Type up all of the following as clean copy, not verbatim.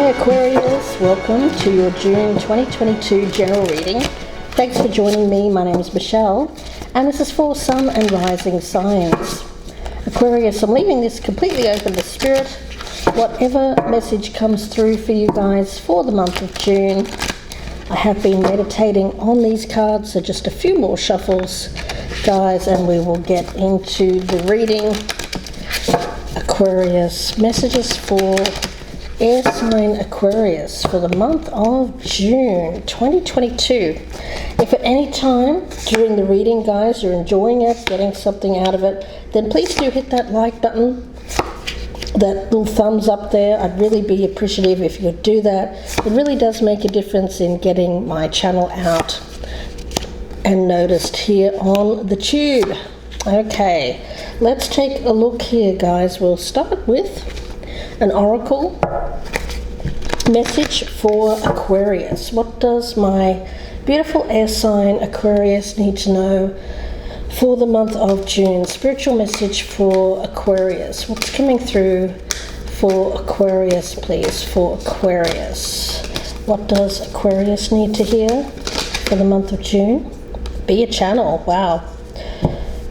Hi Aquarius, welcome to your June 2022 general reading. Thanks for joining me. My name is Michelle and this is for Sun and Rising signs. Aquarius, I'm leaving this completely open to spirit. Whatever message comes through for you guys for the month of June. I have been meditating on these cards, so just a few more shuffles, guys, and we will get into the reading. Aquarius, messages for air sign Aquarius for the month of June 2022. If at any time during the reading, guys, you're enjoying it, getting something out of it, then please do hit that like button, that little thumbs up there. I'd really be appreciative if you would do that. It really does make a difference in getting my channel out and noticed here on the tube. Okay, let's take a look here, guys. We'll start with an oracle message for Aquarius. What does my beautiful air sign Aquarius need to know for the month of June? Spiritual message for Aquarius. What's coming through for Aquarius, please? For Aquarius, what does Aquarius need to hear for the month of June? Be a channel. Wow.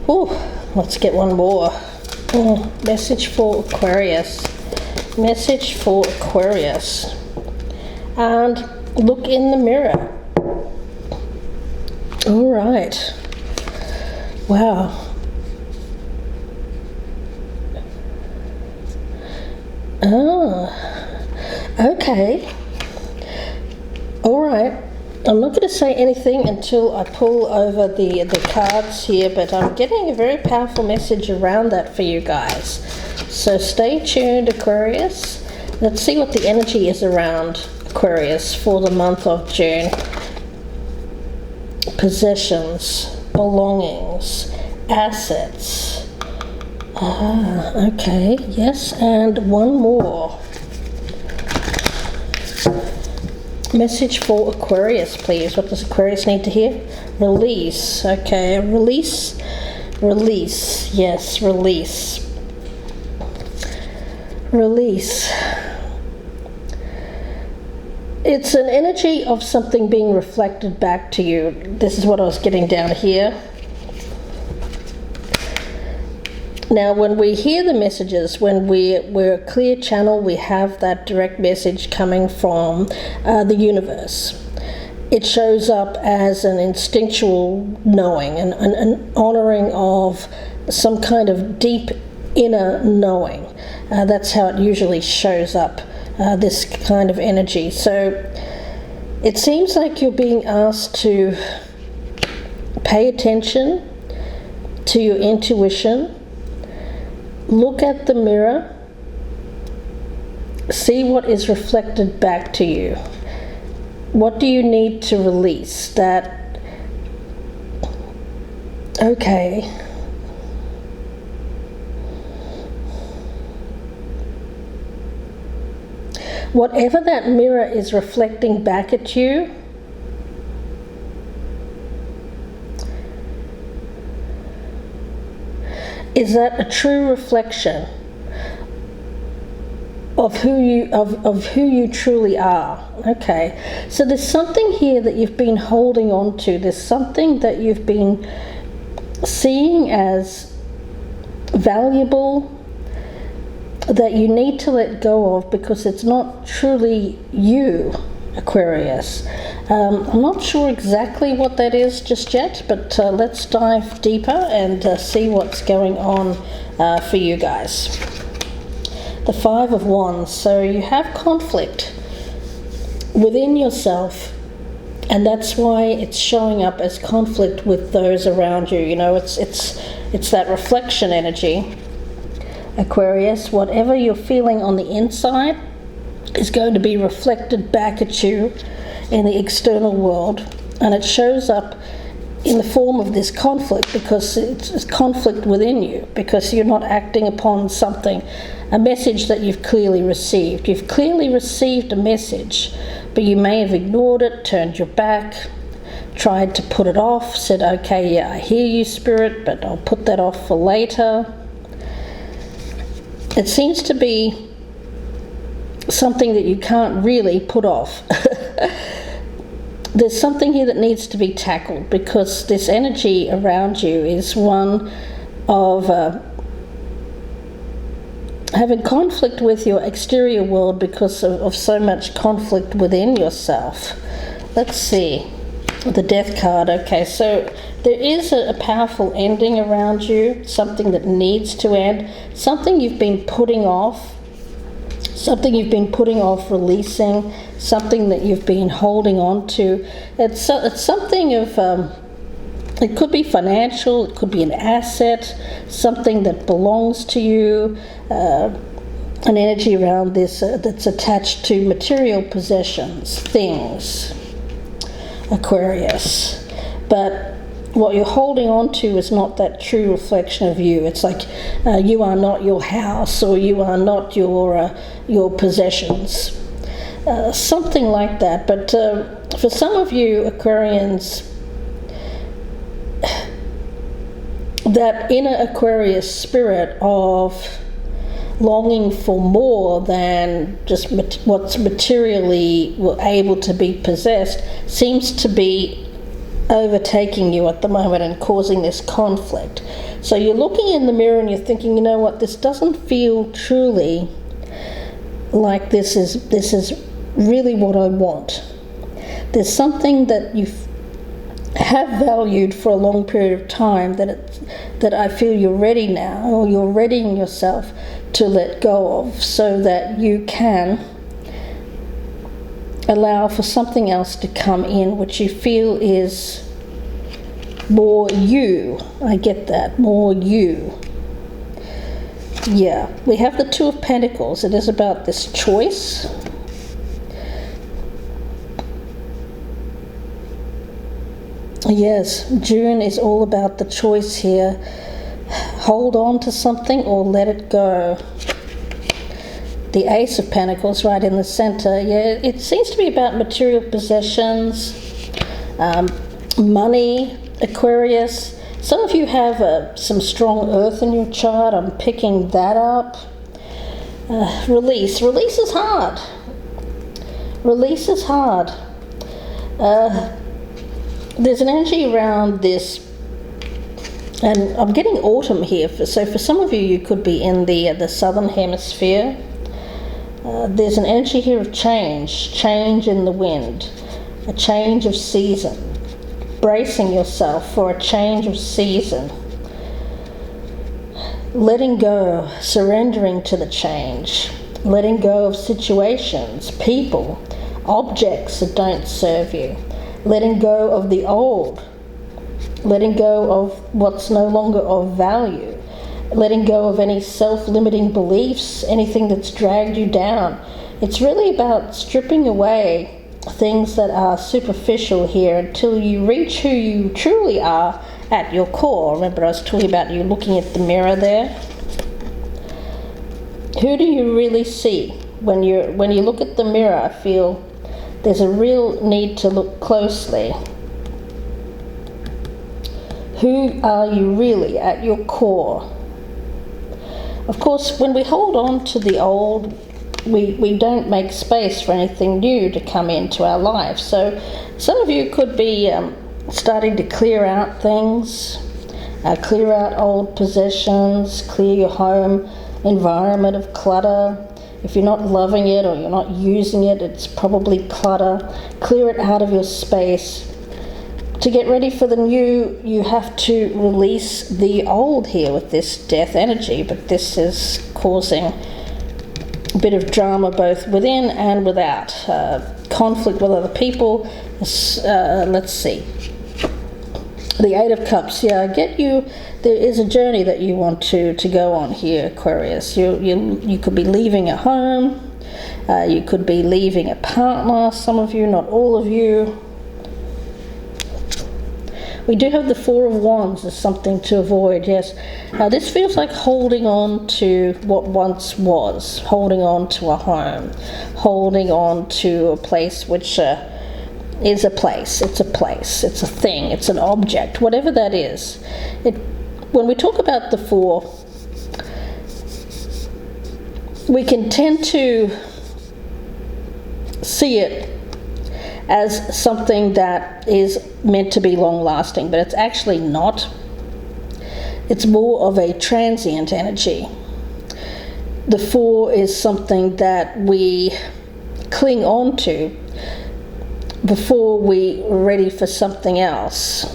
Ooh, let's get one more. Message for Aquarius. Message for Aquarius. And look in the mirror. All right. Wow. Okay. All right. I'm not going to say anything until I pull over the cards here, but I'm getting a very powerful message around that for you guys. So stay tuned, Aquarius. Let's see what the energy is around Aquarius for the month of June. Possessions, belongings, assets. Okay, yes, and one more. Message for Aquarius, please. What does Aquarius need to hear? Release. Okay, release. Release. Yes, release. Release. It's an energy of something being reflected back to you. This is what I was getting down here. Now, when we hear the messages, when we're a clear channel, we have that direct message coming from the universe. It shows up as an instinctual knowing, an honoring of some kind of deep inner knowing. That's how it usually shows up, this kind of energy. So it seems like you're being asked to pay attention to your intuition. Look at the mirror, see what is reflected back to you. What do you need to release? That, okay. Whatever that mirror is reflecting back at you, is that a true reflection of who you truly are? Okay, so there's something here that you've been holding on to. There's something that you've been seeing as valuable that you need to let go of because it's not truly you, Aquarius. I'm not sure exactly what that is just yet, but let's dive deeper and see what's going on for you guys. The Five of Wands. So you have conflict within yourself, and that's why it's showing up as conflict with those around you. You know, it's that reflection energy, Aquarius. Whatever you're feeling on the inside is going to be reflected back at you in the external world, and it shows up in the form of this conflict because it's conflict within you, because you're not acting upon something, a message that you've clearly received. You've clearly received a message, but you may have ignored it, turned your back, tried to put it off, said, okay, yeah, I hear you, Spirit, but I'll put that off for later. It seems to be something that you can't really put off. There's something here that needs to be tackled, because this energy around you is one of having conflict with your exterior world because of so much conflict within yourself. Let's see. The Death card. Okay, so there is a powerful ending around you, something that needs to end, something you've been putting off, releasing, something that you've been holding on to. It's something of, it could be financial, it could be an asset, something that belongs to you, an energy around this that's attached to material possessions, things, Aquarius. But what you're holding on to is not that true reflection of you. It's like you are not your house, or you are not your possessions, something like that. But for some of you Aquarians, that inner Aquarius spirit of longing for more than just what's materially able to be possessed seems to be overtaking you at the moment and causing this conflict. So you're looking in the mirror and you're thinking, you know what, this doesn't feel truly like this is really what I want. There's something that you have valued for a long period of time that I feel you're ready now, or you're readying yourself to let go of, so that you can allow for something else to come in which you feel is more you. I get that, more you. Yeah, we have the Two of Pentacles. It is about this choice. Yes, June is all about the choice here. Hold on to something or let it go. The Ace of Pentacles right in the center. Yeah, it seems to be about material possessions, money, Aquarius. Some of you have some strong earth in your chart. I'm picking that up. Release. Release is hard. Release is hard. There's an energy around this, and I'm getting autumn here. So for some of you, you could be in the southern hemisphere. There's an energy here of change in the wind, a change of season, bracing yourself for a change of season, letting go, surrendering to the change, letting go of situations, people, objects that don't serve you, letting go of the old, letting go of what's no longer of value, letting go of any self-limiting beliefs, anything that's dragged you down. It's really about stripping away things that are superficial here until you reach who you truly are at your core. Remember, I was talking about you looking at the mirror there. Who do you really see? When you look at the mirror, I feel there's a real need to look closely. Who are you really at your core? Of course, when we hold on to the old, we don't make space for anything new to come into our life. So some of you could be starting to clear out things, clear out old possessions, clear your home environment of clutter. If you're not loving it or you're not using it, it's probably clutter. Clear it out of your space. To get ready for the new, you have to release the old here with this death energy, but this is causing a bit of drama both within and without. Conflict with other people. Let's see. The Eight of Cups. Yeah, I get you. There is a journey that you want to go on here, Aquarius. You could be leaving a home. You could be leaving a partner. Some of you, not all of you. We do have the Four of Wands as something to avoid, yes. This feels like holding on to what once was, holding on to a home, holding on to a place which is a place, it's a thing, it's an object, whatever that is. When we talk about the four, we can tend to see it as something that is meant to be long-lasting, but it's actually not. It's more of a transient energy. The 4 is something that we cling on to before we're ready for something else.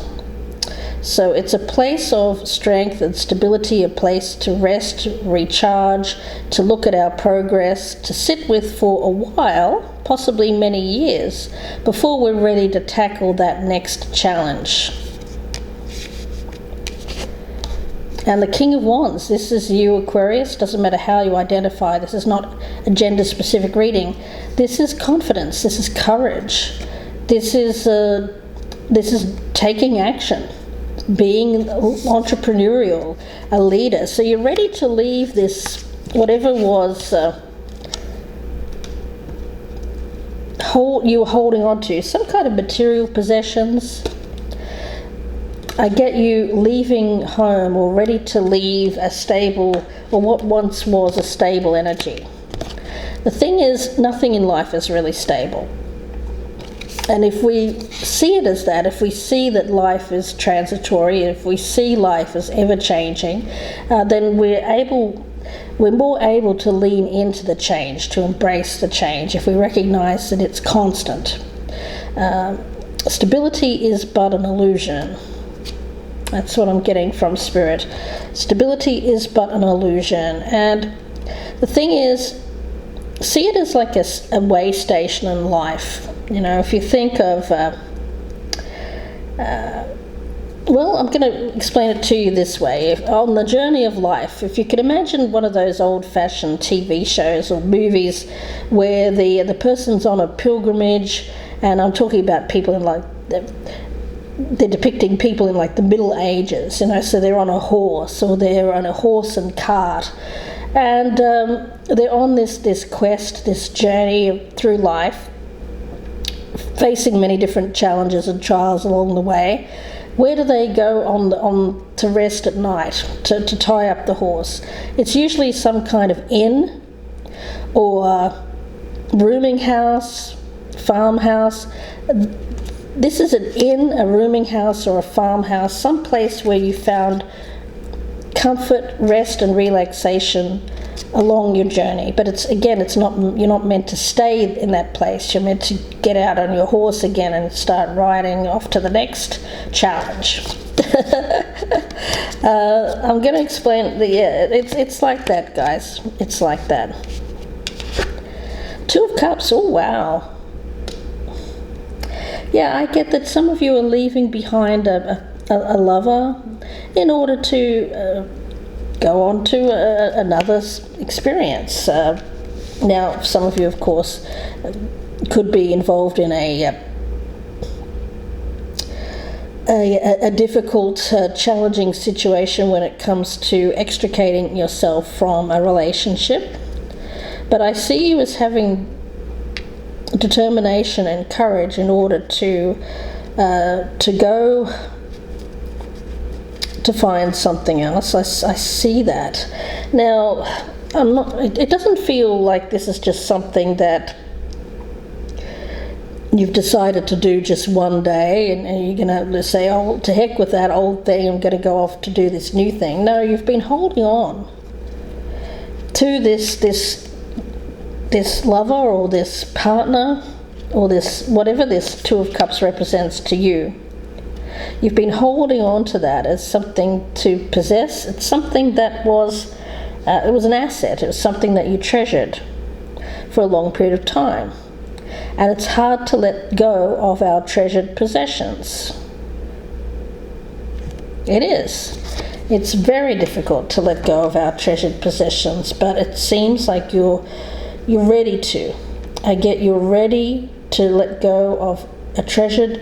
So it's a place of strength and stability, a place to rest, recharge, to look at our progress, to sit with for a while, possibly many years, before we're ready to tackle that next challenge. And the King of Wands, this is you, Aquarius. Doesn't matter how you identify. This is not a gender-specific reading. This is confidence. This is courage. This is taking action, being entrepreneurial, a leader. So you're ready to leave this, whatever was you were holding on to, some kind of material possessions. I get you leaving home or ready to leave a stable, or what once was a stable energy. The thing is, nothing in life is really stable. And if we see it as that, if we see that life is transitory, if we see life as ever-changing, then we're more able to lean into the change, to embrace the change, if we recognize that it's constant. Stability is but an illusion. That's what I'm getting from Spirit. Stability is but an illusion. And the thing is, see it as like a way station in life. You know, if you think of, well, I'm going to explain it to you this way. On the journey of life, if you could imagine one of those old-fashioned TV shows or movies where the person's on a pilgrimage, and I'm talking about people in like, they're depicting people in like the Middle Ages, you know, so they're on a horse, or they're on a horse and cart, and they're on this quest, this journey through life, facing many different challenges and trials along the way. Where do they go on to rest at night, to tie up the horse? It's usually some kind of inn or rooming house, farmhouse. This is an inn, a rooming house, or a farmhouse, some place where you found comfort, rest, and relaxation along your journey. But you're not meant to stay in that place. You're meant to get out on your horse again and start riding off to the next challenge. I'm going to explain. It's like that, guys. It's like that. 2 of Cups. Oh wow. Yeah, I get that some of you are leaving behind a lover in order to go on to another experience. Now, some of you, of course, could be involved in a difficult, challenging situation when it comes to extricating yourself from a relationship. But I see you as having determination and courage in order to go to find something else. I see that. Now, it doesn't feel like this is just something that you've decided to do just one day and you're going to say, oh, to heck with that old thing, I'm going to go off to do this new thing. No, you've been holding on to this lover or this partner or this, whatever this 2 of Cups represents to you. You've been holding on to that as something to possess. It's something that was an asset. It was something that you treasured for a long period of time. And it's hard to let go of our treasured possessions. It is. It's very difficult to let go of our treasured possessions, but it seems like you're ready to. You're ready to let go of a treasured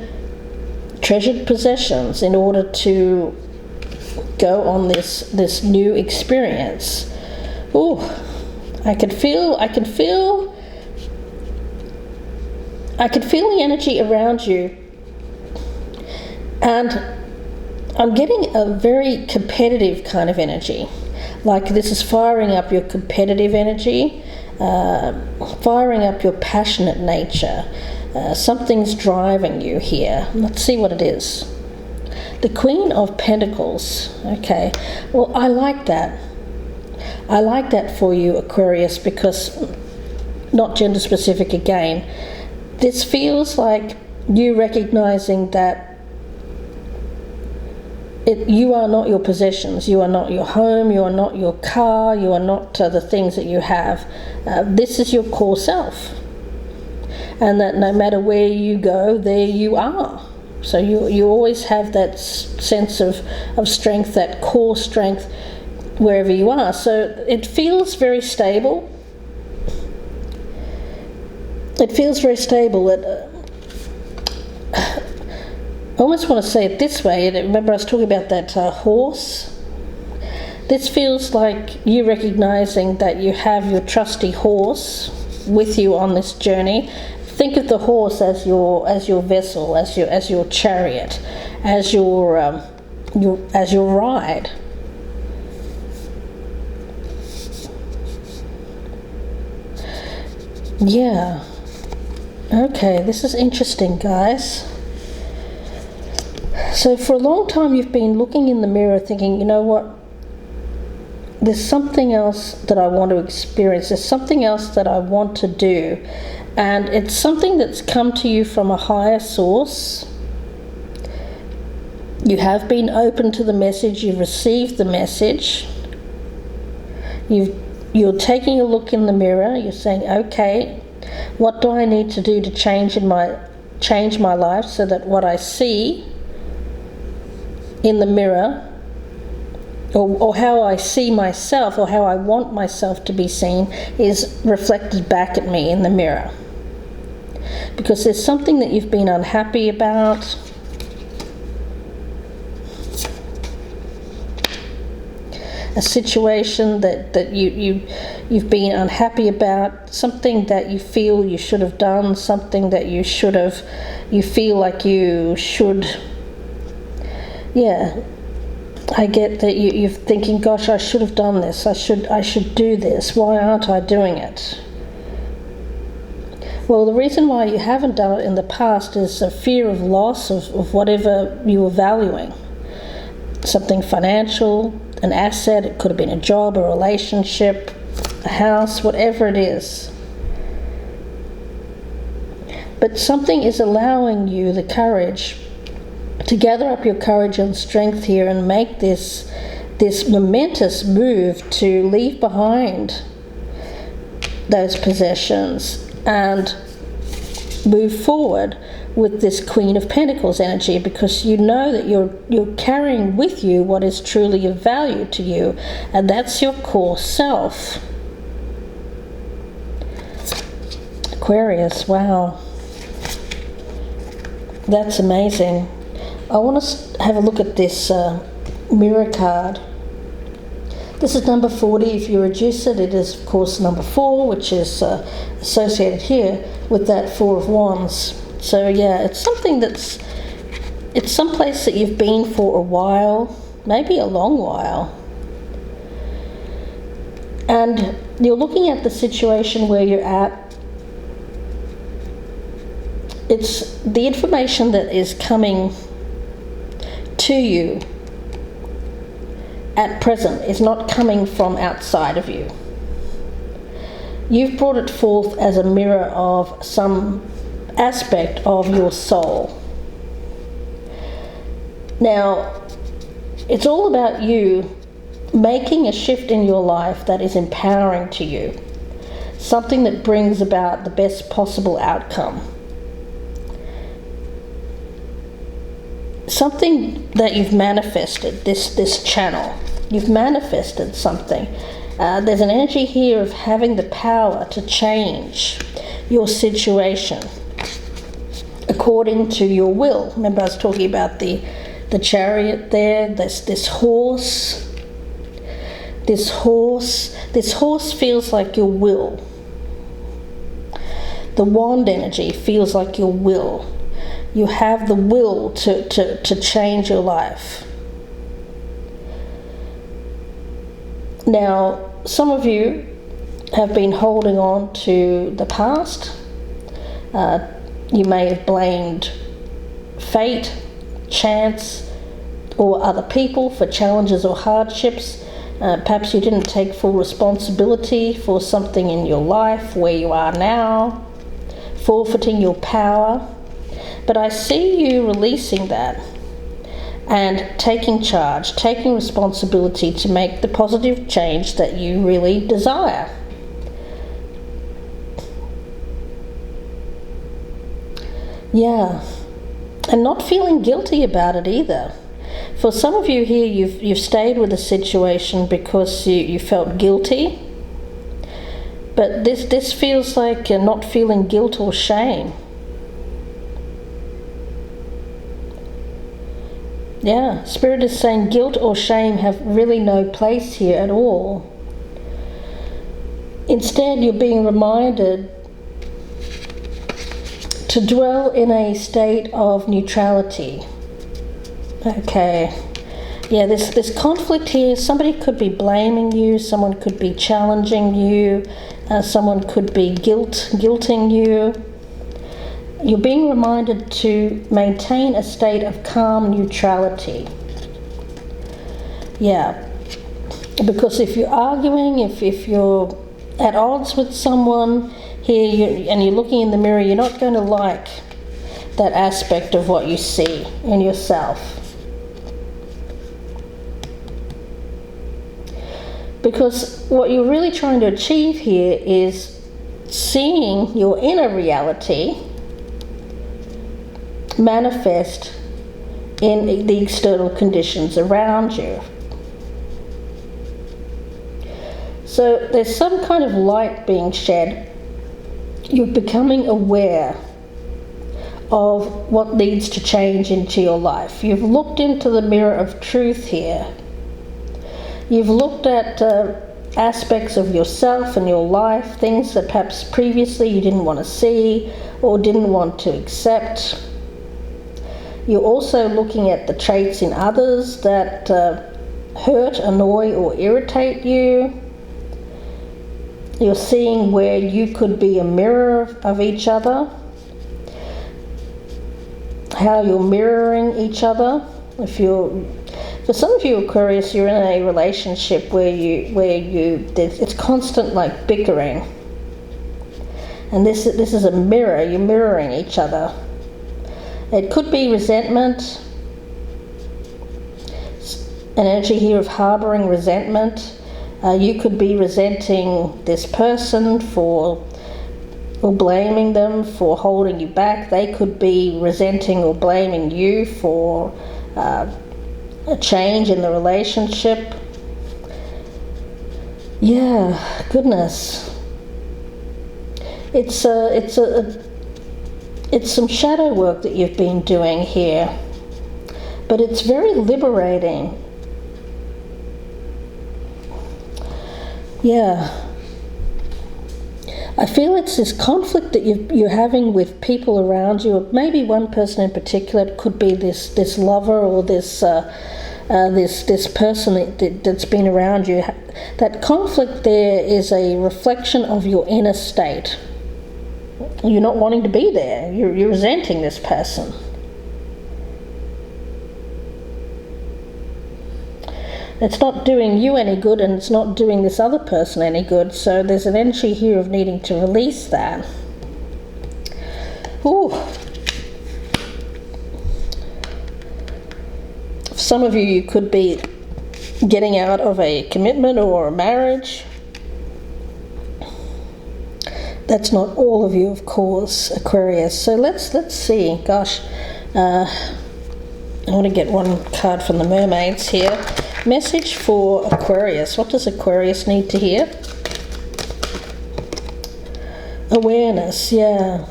possessions in order to go on this new experience. Ooh, I could feel the energy around you, and I'm getting a very competitive kind of energy. Like this is firing up your competitive energy. firing up your passionate nature. Something's driving you here. Let's see what it is. The Queen of Pentacles. Okay, well, I like that. I like that for you, Aquarius, because not gender specific again. This feels like you recognizing that you are not your possessions, you are not your home, you are not your car, you are not the things that you have. This is your core self. And that no matter where you go, there you are. So you always have that sense of strength, that core strength, wherever you are. So it feels very stable. It feels very stable. I almost want to say it this way. Remember I was talking about that horse? This feels like you recognizing that you have your trusty horse with you on this journey. Think of the horse as your vessel, as your chariot, as your ride. Yeah. Okay, this is interesting, guys. So for a long time you've been looking in the mirror thinking, you know what, there's something else that I want to experience, there's something else that I want to do, and it's something that's come to you from a higher source. You have been open to the message, you've received the message, you're taking a look in the mirror, you're saying, okay, what do I need to do to change my life so that what I see in the mirror, or how I see myself, or how I want myself to be seen, is reflected back at me in the mirror. Because there's something that you've been unhappy about. A situation that you've been unhappy about, something that you feel you should have done, something that you feel like you should. Yeah, I get that you're thinking, gosh, I should have done this, I should do this, why aren't I doing it? Well, the reason why you haven't done it in the past is a fear of loss of whatever you were valuing. Something financial, an asset, it could have been a job, a relationship, a house, whatever it is. But something is allowing you the courage to gather up your courage and strength here and make this momentous move to leave behind those possessions and move forward with this Queen of Pentacles energy, because you know that you're carrying with you what is truly of value to you, and that's your core self. Aquarius, wow. That's amazing. I want to have a look at this mirror card. This is number 40. If you reduce it, it is of course number 4, which is associated here with that 4 of Wands. So yeah, it's something it's someplace that you've been for a while, maybe a long while. And you're looking at the situation where you're at. It's the information that is coming to you at present is not coming from outside of you. You've brought it forth as a mirror of some aspect of your soul. Now, it's all about you making a shift in your life that is empowering to you, something that brings about the best possible outcome. Something that you've manifested, this channel. You've manifested something. There's an energy here of having the power to change your situation according to your will. Remember I was talking about the chariot there, this horse. This horse feels like your will. The wand energy feels like your will. You have the will to change your life. Now, some of you have been holding on to the past. You may have blamed fate, chance, or other people for challenges or hardships. Perhaps you didn't take full responsibility for something in your life where you are now, forfeiting your power. But I see you releasing that and taking charge, taking responsibility to make the positive change that you really desire. Yeah, and not feeling guilty about it either. For some of you here, you've stayed with a situation because you felt guilty, but this feels like you're not feeling guilt or shame. Yeah, Spirit is saying guilt or shame have really no place here at all. Instead, you're being reminded to dwell in a state of neutrality. Okay. Yeah, this conflict here, somebody could be blaming you, someone could be challenging you, someone could be guilting you. You're being reminded to maintain a state of calm neutrality. Yeah, because if you're arguing, if you're at odds with someone here and you're looking in the mirror, you're not going to like that aspect of what you see in yourself. Because what you're really trying to achieve here is seeing your inner reality manifest in the external conditions around you. So there's some kind of light being shed. You're becoming aware of what needs to change into your life. You've looked into the mirror of truth here. You've looked at aspects of yourself and your life, things that perhaps previously you didn't want to see or didn't want to accept. You're also looking at the traits in others that hurt, annoy, or irritate you. You're seeing where you could be a mirror of each other, how you're mirroring each other. For some of you Aquarius, you're in a relationship where it's constant like bickering, and this is a mirror. You're mirroring each other. It could be resentment, an energy here of harboring resentment. You could be resenting this person or blaming them for holding you back. They could be resenting or blaming you for a change in the relationship. Yeah, goodness. It's some shadow work that you've been doing here, but it's very liberating. Yeah. I feel it's this conflict that you're having with people around you, or maybe one person in particular. It could be this lover or this person that's been around you. That conflict there is a reflection of your inner state. You're not wanting to be there. You're resenting this person. It's not doing you any good, and it's not doing this other person any good. So there's an energy here of needing to release that. Ooh. For some of you, you could be getting out of a commitment or a marriage. That's not all of you, of course, Aquarius. So let's see. Gosh, I want to get one card from the mermaids here. Message for Aquarius. What does Aquarius need to hear? Awareness, yeah.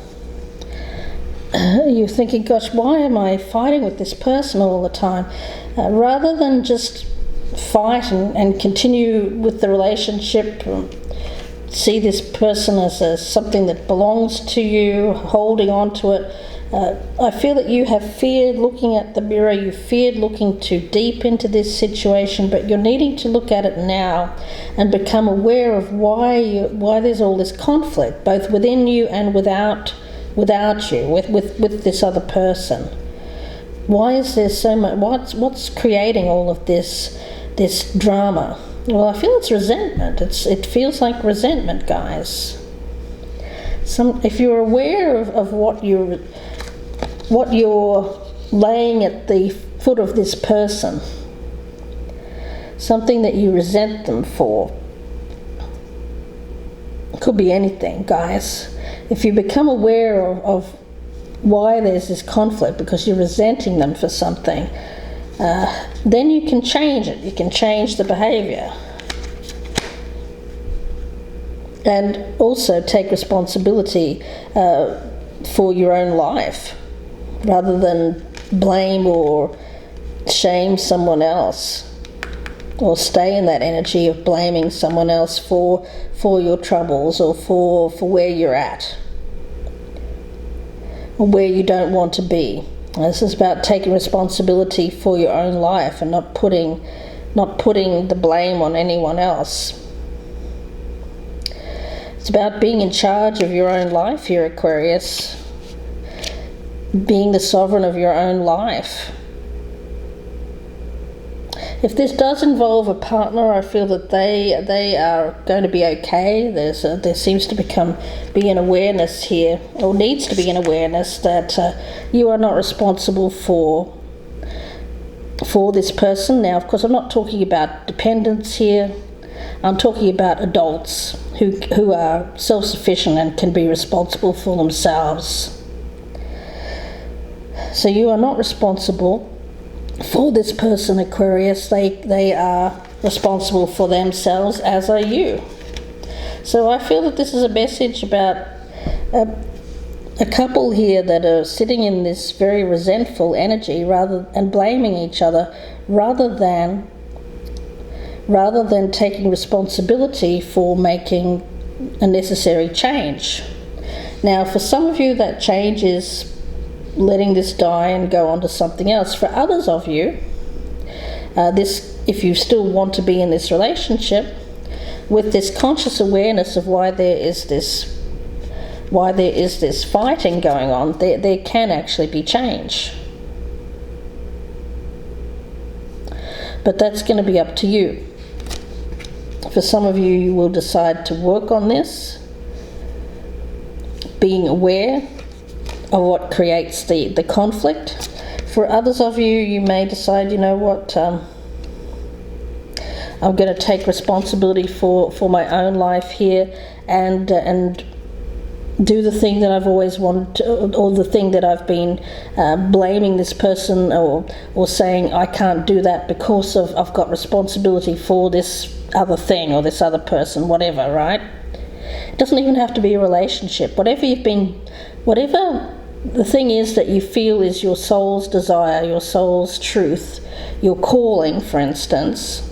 You're thinking, gosh, why am I fighting with this person all the time? Rather than just fight and continue with the relationship, see this person as something that belongs to you, holding on to it, I feel that you have feared looking at the mirror, you feared looking too deep into this situation, but you're needing to look at it now and become aware of why there's all this conflict, both within you and without you, with this other person. Why is there so much? What's creating all of this drama? Well, I feel it's resentment. It feels like resentment, guys. If you're aware of what you're laying at the foot of this person, something that you resent them for. It could be anything, guys. If you become aware of why there's this conflict, because you're resenting them for something, then you can change it. You can change the behavior. And also take responsibility for your own life, rather than blame or shame someone else, or stay in that energy of blaming someone else for your troubles, or for where you're at, or where you don't want to be. This is about taking responsibility for your own life and not putting the blame on anyone else. It's about being in charge of your own life here, Aquarius. Being the sovereign of your own life. If this does involve a partner, I feel that they are going to be okay. There seems to be an awareness here, or needs to be an awareness that you are not responsible for this person. Now, of course, I'm not talking about dependents here. I'm talking about adults who are self-sufficient and can be responsible for themselves. So you are not responsible for this person, Aquarius. They are responsible for themselves, as are you. So I feel that this is a message about a couple here that are sitting in this very resentful energy and blaming each other, rather than taking responsibility for making a necessary change. Now, for some of you, that change is letting this die and go on to something else. For others of you, if you still want to be in this relationship, with this conscious awareness of why there is this fighting going on, there can actually be change. But that's going to be up to you. For some of you, you will decide to work on this, being aware of what creates the conflict. For others of you, you may decide, you know what, I'm going to take responsibility for my own life here and do the thing that I've always wanted to, or the thing that I've been blaming this person or saying I can't do that because I've got responsibility for this other thing or this other person, whatever, right? It doesn't even have to be a relationship. Whatever the thing is that you feel is your soul's desire, your soul's truth, your calling, for instance,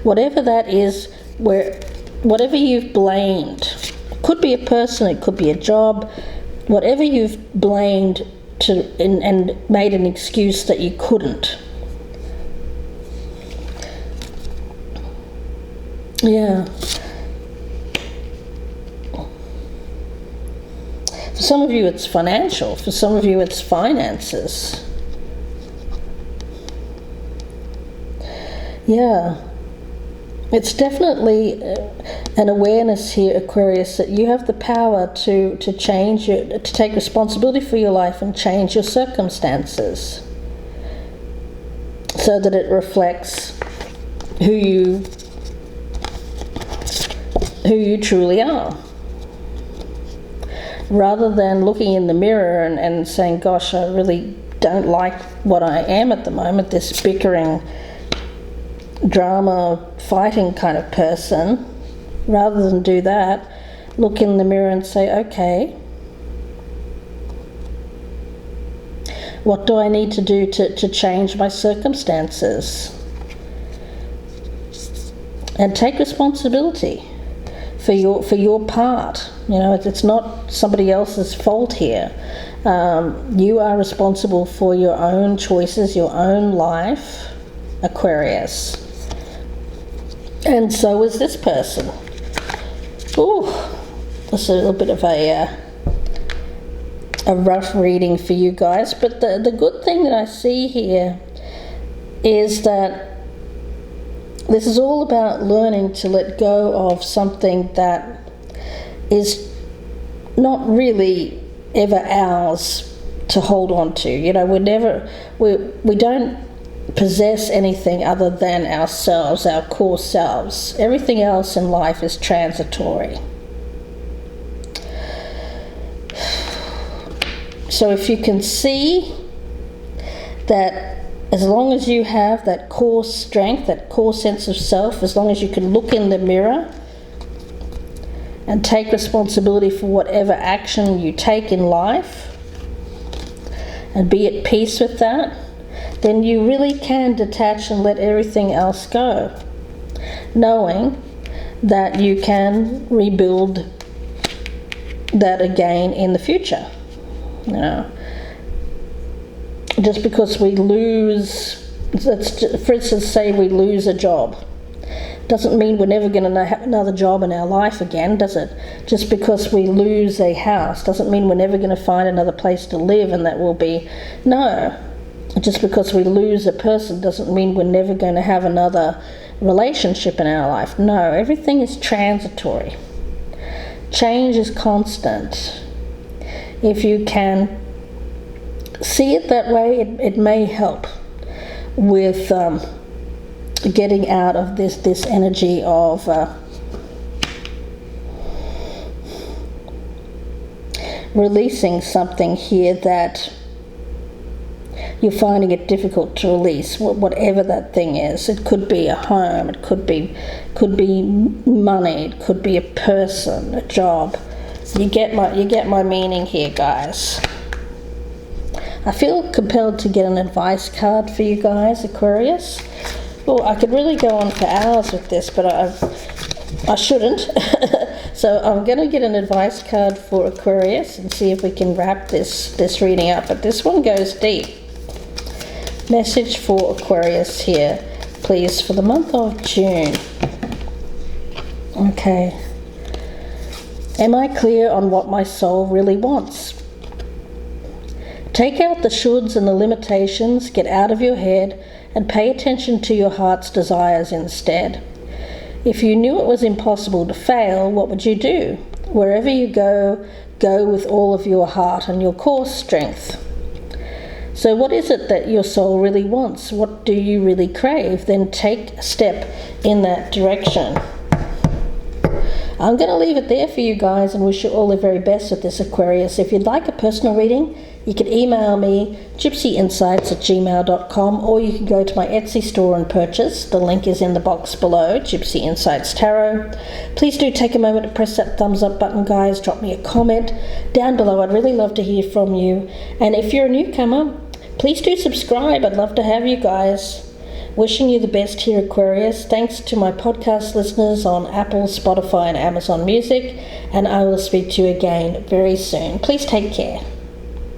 whatever that is, whatever you've blamed, it could be a person, it could be a job, whatever you've blamed and made an excuse that you couldn't. Yeah. For some of you it's financial, for some of you it's finances. Yeah. It's definitely an awareness here, Aquarius, that you have the power to take responsibility for your life and change your circumstances so that it reflects who you truly are. Rather than looking in the mirror and saying, gosh, I really don't like what I am at the moment, this bickering, drama, fighting kind of person, rather than do that, look in the mirror and say, okay, what do I need to do to change my circumstances? And take responsibility. for your part. You know, it's not somebody else's fault here. You are responsible for your own choices, your own life, Aquarius. And so is this person. Ooh, that's a little bit of a rough reading for you guys, but the good thing that I see here is that this is all about learning to let go of something that is not really ever ours to hold on to. You know, we don't possess anything other than ourselves, our core selves. Everything else in life is transitory. So if you can see that as long as you have that core strength, that core sense of self, as long as you can look in the mirror and take responsibility for whatever action you take in life and be at peace with that, then you really can detach and let everything else go, knowing that you can rebuild that again in the future. You know, just because we lose, for instance, say we lose a job, doesn't mean we're never going to have another job in our life again, does it? Just because we lose a house doesn't mean we're never going to find another place to live and that will be, no. Just because we lose a person doesn't mean we're never going to have another relationship in our life. No, everything is transitory. Change is constant. If you can see it that way, it may help with getting out of this energy of releasing something here that you're finding it difficult to release, whatever that thing is. It could be a home, it could be money, it could be a person, a job. You get my meaning here, guys. I feel compelled to get an advice card for you guys, Aquarius. Well, I could really go on for hours with this, but I shouldn't. So I'm going to get an advice card for Aquarius and see if we can wrap this reading up. But this one goes deep. Message for Aquarius here, please, for the month of June. Okay. Am I clear on what my soul really wants? Take out the shoulds and the limitations, get out of your head, and pay attention to your heart's desires instead. If you knew it was impossible to fail, what would you do? Wherever you go, go with all of your heart and your core strength. So what is it that your soul really wants? What do you really crave? Then take a step in that direction. I'm going to leave it there for you guys and wish you all the very best with this, Aquarius. If you'd like a personal reading, you can email me gypsyinsights@gmail.com, or you can go to my Etsy store and purchase. The link is in the box below, Gypsy Insights Tarot. Please do take a moment to press that thumbs up button, guys. Drop me a comment down below. I'd really love to hear from you. And if you're a newcomer, please do subscribe. I'd love to have you guys. Wishing you the best here, Aquarius. Thanks to my podcast listeners on Apple, Spotify, and Amazon Music. And I will speak to you again very soon. Please take care.